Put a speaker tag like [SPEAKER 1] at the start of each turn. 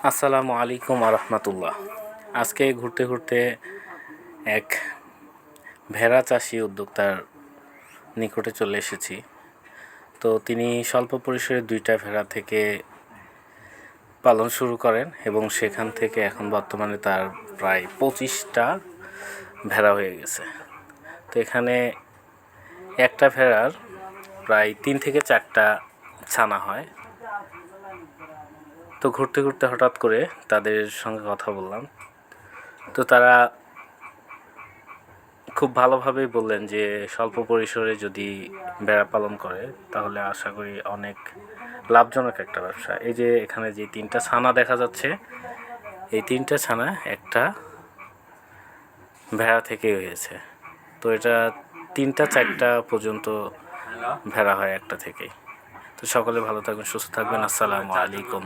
[SPEAKER 1] আসসালামু আলাইকুম রহমতুল্লাহ। আজকে ঘুরতে ঘুরতে এক ভেড়া চাষি উদ্যোক্তার নিকটে চলে এসেছি। তো তিনি স্বল্প পরিসরে 2টা ভেড়া থেকে পালন শুরু করেন এবং সেখান থেকে এখন বর্তমানে তার প্রায় 25টা ভেড়া হয়ে গেছে। তো এখানে একটা ভেড়ার প্রায় 3 থেকে 4টা ছানা হয়। তো ঘুরতে ঘুরতে হঠাৎ করে তাদের সঙ্গে কথা বললাম। তো তারা খুব ভালোভাবেই বললেন যে স্বল্প পরিসরে যদি ভেড়া পালন করে তাহলে আশা করি অনেক লাভজনক একটা ব্যবসা। এই যে এখানে যে 3টা ছানা দেখা যাচ্ছে, এই 3টা ছানা একটা ভেড়া থেকে হয়েছে। তো এটা 3টা 4টা পর্যন্ত ভেড়া হয় একটা থেকেই। তো সকলে ভালো থাকবেন, সুস্থ থাকবেন। আসসালামু আলাইকুম।